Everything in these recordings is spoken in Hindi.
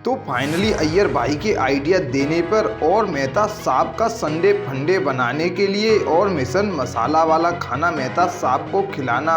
तो फाइनली अय्यर भाई के आइडिया देने पर और मेहता साहब का संडे फंडे बनाने के लिए और मिशन मसाला वाला खाना मेहता साहब को खिलाना।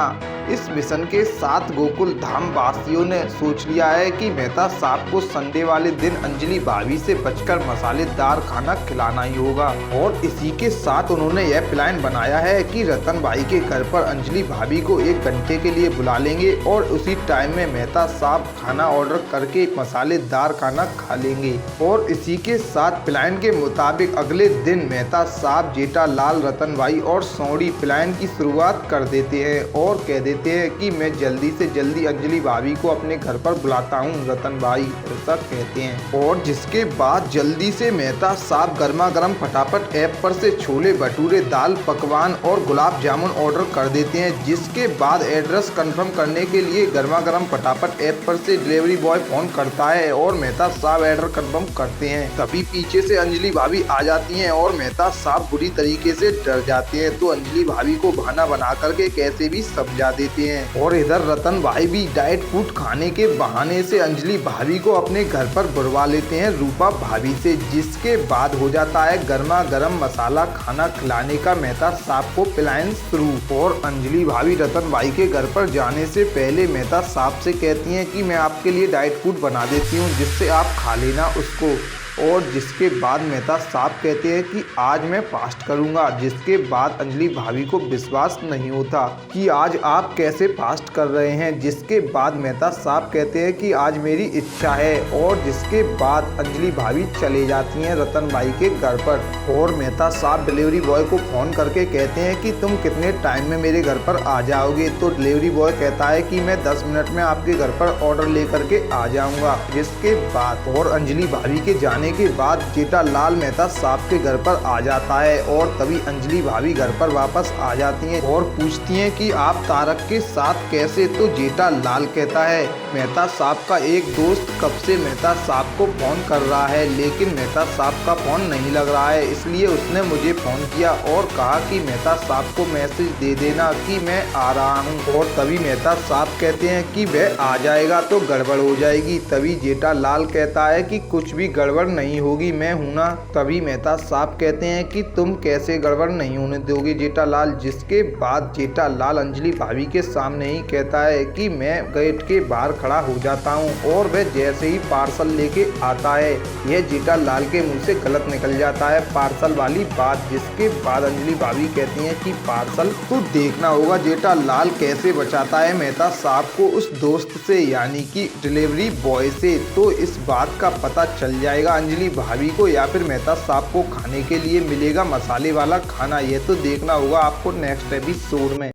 इस मिशन के साथ गोकुल धाम वासियों ने सोच लिया है कि मेहता साहब को संडे वाले दिन अंजलि भाभी से बचकर मसालेदार खाना खिलाना ही होगा। और इसी के साथ उन्होंने यह प्लान बनाया है कि रतन भाई के घर पर अंजलि भाभी को 1 घंटे के लिए बुला लेंगे और उसी टाइम में मेहता साहब खाना ऑर्डर करके मसालेदार खाना खा लेंगे। और इसी के साथ प्लान के मुताबिक अगले दिन मेहता साहब, जेठालाल, रतन भाई और सौड़ी प्लान की शुरुआत कर देते हैं और कह देते हैं कि मैं जल्दी से जल्दी अंजलि भाभी को अपने घर पर बुलाता हूं। रतन भाई ऐसा कहते हैं और जिसके बाद जल्दी से मेहता साहब गर्मा गर्म फटाफट ऐप पर से छोले भटूरे, दाल पकवान और गुलाब जामुन ऑर्डर कर देते हैं। जिसके बाद एड्रेस कंफर्म करने के लिए गर्मा गर्म फटाफट ऐप पर से डिलीवरी बॉय फोन करता है और मेहता साहब एड्रेस कंफर्म करते हैं। तभी पीछे से अंजलि भाभी आ जाती हैं और मेहता साहब बुरी तरीके से डर जाते हैं, तो अंजलि भाभी को बहाना बना करके कैसे भी समझा देते हैं। और इधर रतन भाई भी डाइट फूड खाने के बहाने से अंजलि भाभी को अपने घर पर बुलवा लेते हैं रूपा भाभी से। जिसके बाद हो जाता है गर्मा गर्म मसाला खाना खिलाने का मेहता साहब को प्लान शुरू। और अंजलि भाभी रतन भाई के घर पर जाने से पहले मेहता साहब से कहती हैं कि मैं आपके लिए डाइट फूड बना देती हूँ, जिससे आप खा लेना उसको। और जिसके बाद मेहता साहब कहते हैं कि आज मैं फास्ट करूंगा। जिसके बाद अंजलि भाभी को विश्वास नहीं होता कि आज आप कैसे फास्ट कर रहे हैं। जिसके बाद मेहता साहब कहते हैं कि आज मेरी इच्छा है। और जिसके बाद अंजलि भाभी चले जाती हैं रतन भाई के घर पर। और मेहता साहब डिलीवरी बॉय को फोन करके कहते हैं कि तुम कितने टाइम में मेरे घर पर आ जाओगे। तो डिलीवरी बॉय कहता है कि मैं 10 मिनट में आपके घर पर ऑर्डर लेकर के आ जाऊंगा। जिसके बाद और अंजलि भाभी के जाने के बाद जेठालाल मेहता साहब के घर पर आ जाता है और तभी अंजलि भाभी घर पर वापस आ जाती हैं और पूछती हैं कि आप तारक के साथ कैसे। तो जेठालाल कहता है मेहता साहब का एक दोस्त कब से मेहता साहब को फोन कर रहा है, लेकिन मेहता साहब का फोन नहीं लग रहा है, इसलिए उसने मुझे फोन किया और कहा कि मेहता साहब को मैसेज दे देना कि मैं आ रहा हूँ। और तभी मेहता साहब कहते हैं कि वह आ जाएगा तो गड़बड़ हो जाएगी। तभी जेठालाल कहता है कि कुछ भी गड़बड़ नहीं होगी, मैं हूं ना। तभी मेहता साहब कहते हैं कि तुम कैसे गड़बड़ नहीं होने दोगे जेठालाल। जिसके बाद जेठालाल अंजलि भाभी के सामने ही कहता है कि मैं गेट के बाहर खड़ा हो जाता हूं। और वह जैसे ही पार्सल लेके आता है, यह जेठालाल के मुंह से गलत निकल जाता है पार्सल वाली बात। जिसके बाद अंजलि भाभी कहती हैं कि पार्सल तो देखना होगा जेठालाल कैसे बचाता है मेहता साहब को उस दोस्त से, यानी कि डिलीवरी बॉय से। तो इस बात का पता चल जाएगा अंजलि भाभी को या फिर मेहता साहब को खाने के लिए मिलेगा मसाले वाला खाना। ये तो देखना होगा आपको नेक्स्ट एपिसोड में।